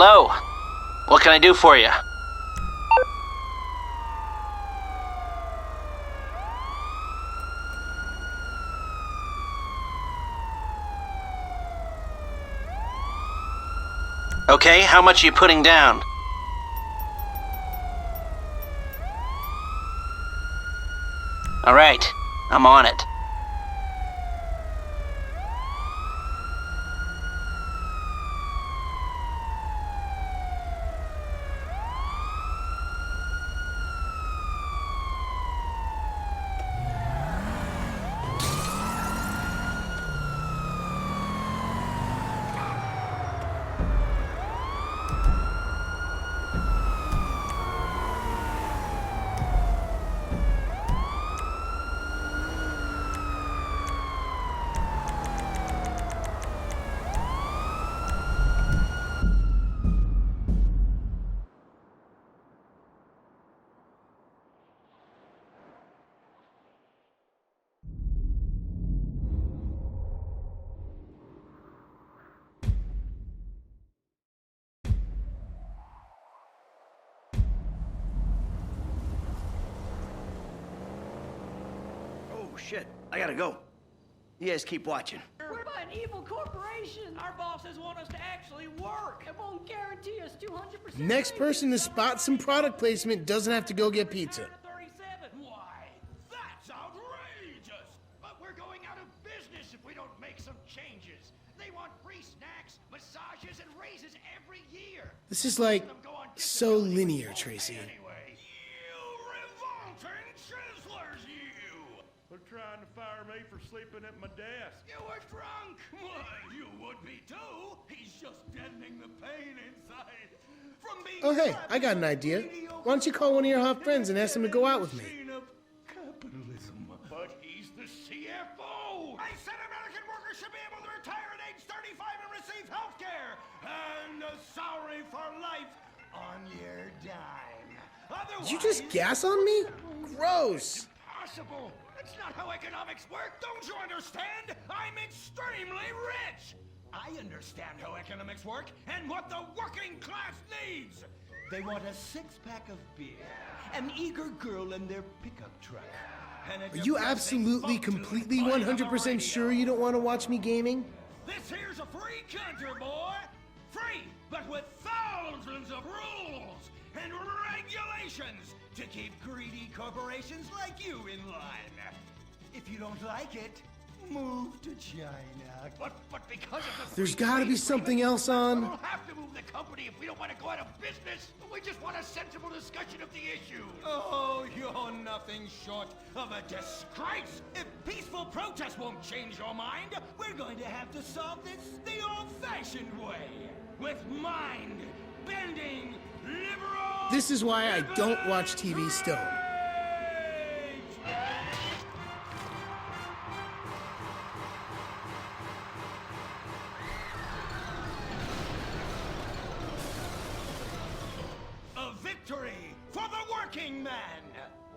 Hello? What can I do for you? Okay, how much are you putting down? All right, I'm on it. Oh, shit. I gotta go. You guys keep watching. We're by an evil corporation. Our bosses want us to actually work. It won't guarantee us 200%. Next person to spot some product placement doesn't have to go get pizza. Why, that's outrageous! But we're going out of business if we don't make some changes. They want free snacks, massages, and raises every year. This is like so linear, Tracy. Anyway, you revolting chiselers, you! They're trying to fire me for sleeping at my desk. You were drunk! Why, you would be too! He's just deadening the pain inside. From being Oh, hey, trapped I got in an a idea. mediocre Why don't you call one of your hot friends and ask them to go out with me? machine of capitalism. But he's the CFO! I said American workers should be able to retire at age 35 and receive health care! And a salary for life on your dime. Otherwise, Did you just gas on me? Gross. impossible! That's not how economics work, don't you understand? I'm extremely rich! I understand how economics work and what the working class needs! They want a six-pack of beer, an eager girl in their pickup truck, and a Are you depressing absolutely, folk tune completely, playing on the 100% radio. sure you don't want to watch me gaming? This here's a free country, boy! Free, but with thousands of rules and regulations to keep greedy corporations like you in line. If you don't like it, move to China. But because of the There's free gotta be trade something agreement, else on. we'll have to move the company if we don't want to go out of business. We just want a sensible discussion of the issue. Oh, you're nothing short of a disgrace. If peaceful protest won't change your mind, we're going to have to solve this the old-fashioned way. With mind-bending, liberal... This is why I don't watch TV stoned. rage! A victory for the working man!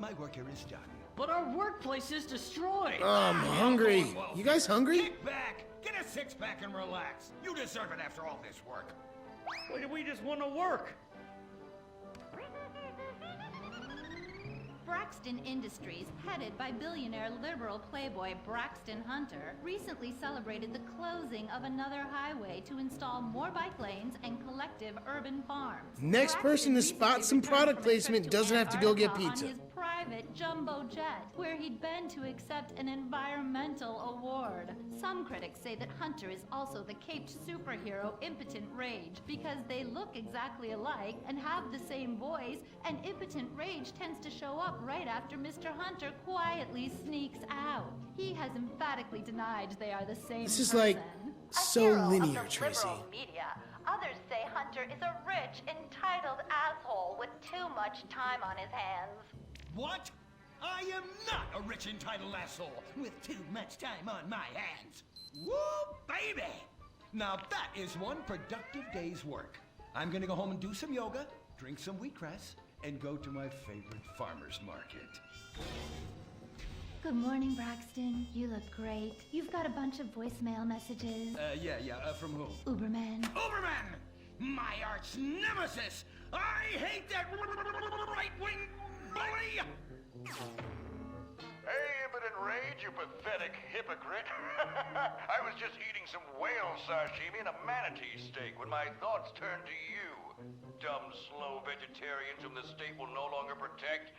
My work here is done. But our workplace is destroyed. I'm hungry. You guys hungry? Kick back, get a six-pack and relax. You deserve it after all this work. Why do we just want to work? Braxton Industries, headed by billionaire liberal playboy Braxton Hunter, recently celebrated the closing of another highway to install more bike lanes and collective urban farms. Next person to spot some product placement doesn't have to go get Antarctica pizza. On his private jumbo jet, where he'd been to accept an environmental award. Some critics say that Hunter is also the caped superhero Impotent Rage because they look exactly alike and have the same voice, and Impotent Rage tends to show up right after Mr. Hunter quietly sneaks out. He has emphatically denied they are the same This is person. like A so hero of linear, the Tracy. liberal media. Others say Hunter is a rich, entitled asshole with too much time on his hands. What? I am not a rich entitled asshole with too much time on my hands. Woo, baby! Now that is one productive day's work. I'm gonna go home and do some yoga, drink some wheatgrass, and go to my favorite farmer's market. Good morning, Braxton. You look great. You've got a bunch of voicemail messages. Yeah, from who? Uberman. Uberman! My arch nemesis! I hate that right-wing bully! Hey, Impotent Rage, you pathetic hypocrite. I was just eating some whale sashimi and a manatee steak when my thoughts turned to you. Dumb, slow vegetarians whom the state will no longer protect.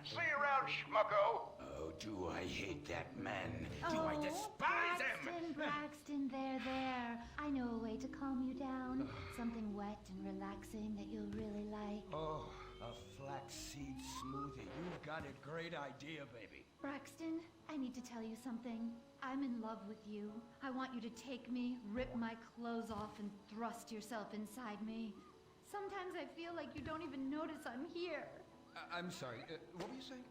See you around, schmucko. Oh, do I hate that man? Do I despise him? Braxton, there. I know a way to calm you down. Something wet and relaxing that you'll really like. Oh, a flaxseed smoothie. You've got a great idea, baby. Braxton, I need to tell you something. I'm in love with you. I want you to take me, rip my clothes off, and thrust yourself inside me. Sometimes I feel like you don't even notice I'm here. I'm sorry, what were you saying?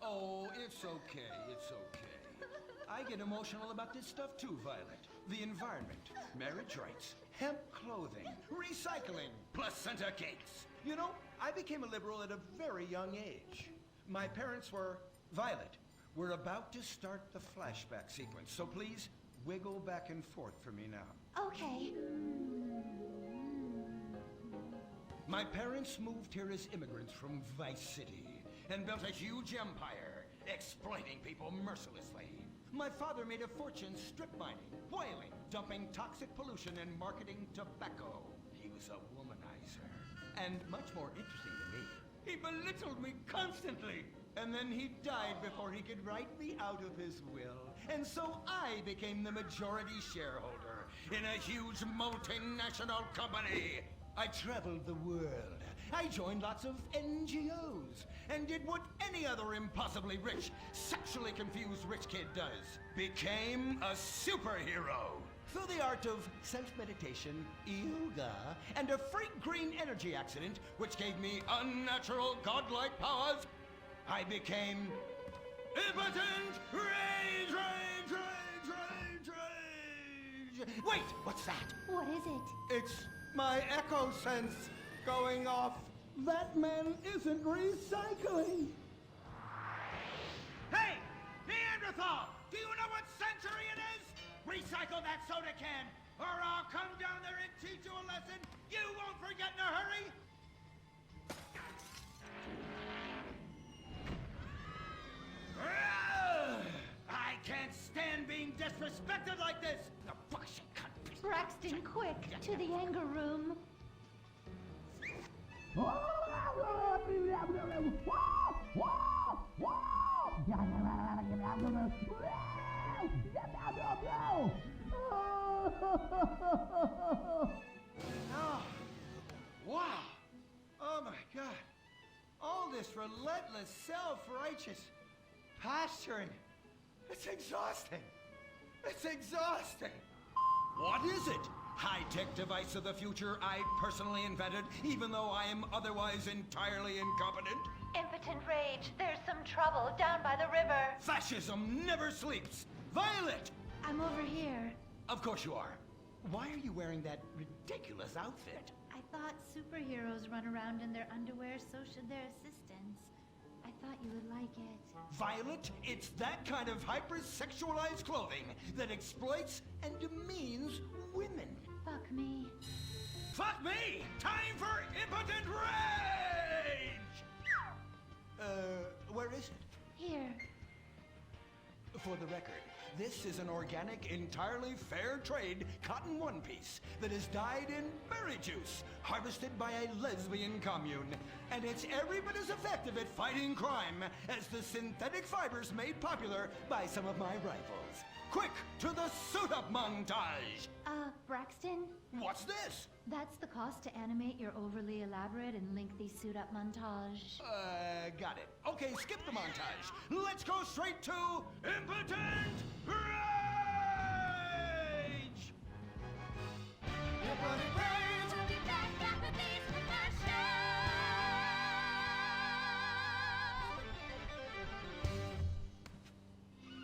Oh, it's okay, it's okay. I get emotional about this stuff too, Violet. The environment, marriage rights, hemp clothing, recycling, placenta cakes. You know, I became a liberal at a very young age. My parents were... Violet, we're about to start the flashback sequence, so please wiggle back and forth for me now. Okay. My parents moved here as immigrants from Vice City and built a huge empire, exploiting people mercilessly. My father made a fortune strip mining, whaling, dumping toxic pollution, and marketing tobacco. He was a womanizer. And much more interesting than me, he belittled me constantly. And then he died before he could write me out of his will. And so I became the majority shareholder in a huge multinational company. I traveled the world. I joined lots of NGOs and did what any other impossibly rich, sexually confused rich kid does. Became a superhero. Through the art of self-meditation, yoga, and a freak green energy accident, which gave me unnatural godlike powers, I became Impotent Rage, Rage, Rage, Rage, Rage. Wait, what's that? What is it? It's my echo sense going off. That man isn't recycling. Hey, Neanderthal! Do you know what century it is? Recycle that soda can, or I'll come down there and teach you a lesson you won't forget in a hurry. I can't stand being disrespected like this. The bullshit cunt. Braxton, quick, to the anger room. Oh, wow. Oh my God. All this relentless, self-righteous posturing. It's exhausting. It's exhausting. What is it? High-tech device of the future I personally invented, even though I am otherwise entirely incompetent? Impotent Rage, there's some trouble down by the river. Fascism never sleeps. Violet! I'm over here. Of course you are. Why are you wearing that ridiculous outfit? I thought superheroes run around in their underwear, so should their assistants. I thought you would like it. Violet, it's that kind of hypersexualized clothing that exploits and demeans women. Fuck me. Fuck me! Time for Impotent Rage! Where is it? Here. For the record, this is an organic, entirely fair trade cotton one piece that is dyed in berry juice, harvested by a lesbian commune. And it's every bit as effective at fighting crime as the synthetic fibers made popular by some of my rivals. Quick, to the suit-up montage! Braxton? What's this? That's the cost to animate your overly elaborate and lengthy suit-up montage. Got it. Okay, skip the montage. Let's go straight to Impotent Rage! Impotent Rage! We'll be back after these commercials.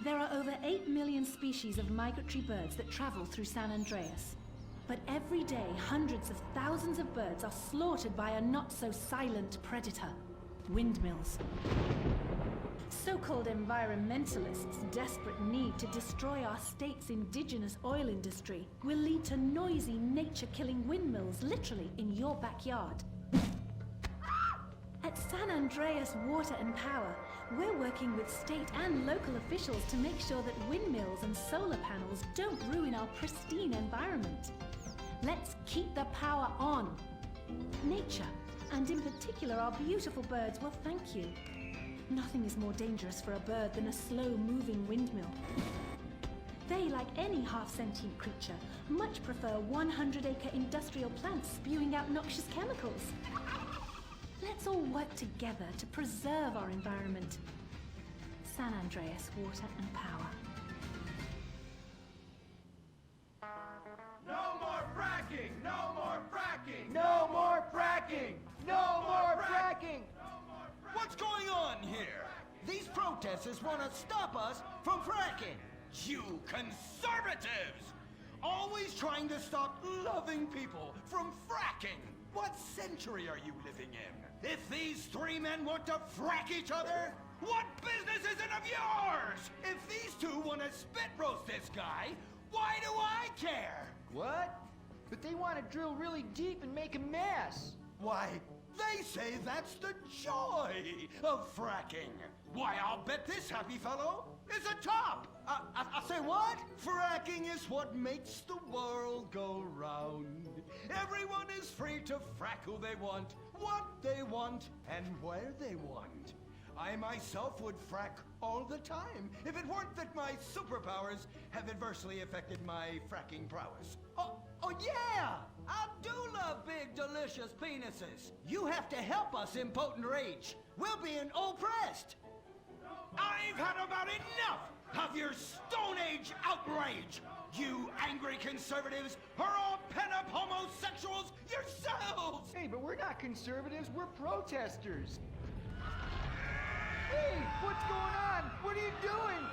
There are over 8 million species of migratory birds that travel through San Andreas. But every day, hundreds of thousands of birds are slaughtered by a not-so-silent predator, windmills. So so-called environmentalists' desperate need to destroy our state's indigenous oil industry will lead to noisy, nature-killing windmills literally in your backyard. At San Andreas Water and Power, we're working with state and local officials to make sure that windmills and solar panels don't ruin our pristine environment. Let's keep the power on. Nature, and in particular our beautiful birds, will thank you. Nothing is more dangerous for a bird than a slow-moving windmill. They, like any half-sentient creature, much prefer 100-acre industrial plants spewing out noxious chemicals. Let's all work together to preserve our environment. San Andreas Water and Power. No more fracking! No more fracking! No more fracking! No more fracking! What's going on here? These protesters want to stop us from fracking. You conservatives! Always trying to stop loving people from fracking. What century are you living in? If these three men want to frack each other, what business is it of yours? If these two want to spit roast this guy, why do I care? What? But they want to drill really deep and make a mess. Why, they say that's the joy of fracking. Why, I'll bet this happy fellow is a top. I say what? Fracking is what makes the world go round. Everyone is free to frack who they want, what they want, and where they want. I myself would frack all the time if it weren't that my superpowers have adversely affected my fracking prowess. Oh yeah! I do love big, delicious penises. You have to help us, impotent rage. We're being oppressed. I've had about enough of your Stone Age outrage. You angry conservatives are all pent-up homosexuals yourselves! Hey, but we're not conservatives, we're protesters. Hey, what's going on? What are you doing?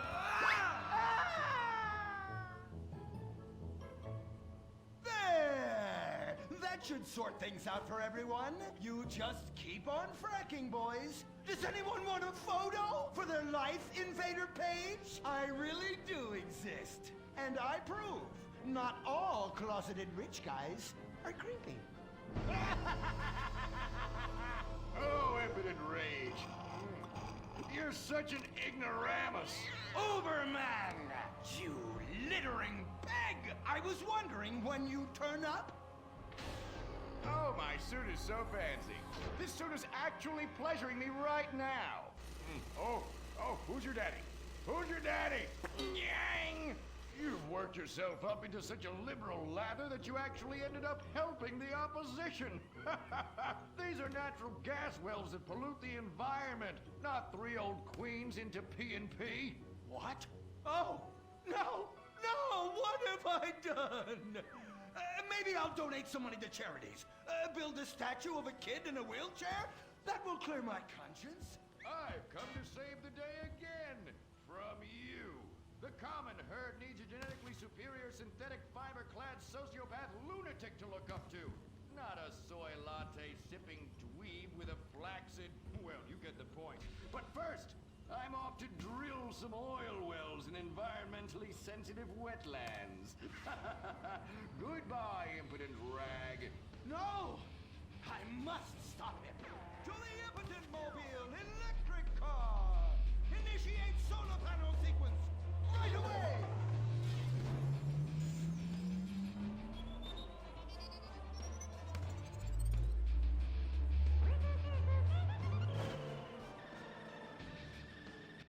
There! That should sort things out for everyone. You just keep on fracking, boys. Does anyone want a photo for their Life Invader page? I really do exist. And I prove not all closeted rich guys are creepy. Oh, impotent rage. You're such an ignoramus. Uberman! You littering peg! I was wondering when you turn up. Oh, my suit is so fancy. This suit is actually pleasuring me right now. Oh, who's your daddy? Who's your daddy? Yang! You've worked yourself up into such a liberal lather that you actually ended up helping the opposition. These are natural gas wells that pollute the environment, not three old queens into P&P. What? Oh, no, what have I done? Maybe I'll donate some money to charities. Build a statue of a kid in a wheelchair? That will clear my conscience. I've come to save the day again. From you. The common herd needs a genetically superior synthetic fiber-clad sociopath lunatic to look up to. Not a soy latte sipping dweeb with a flaccid... Well, you get the point. But first, I'm off to drill some oil wells in environmentally sensitive wetlands. Goodbye, impotent rag. No! I must stop him. To the impotent mobile in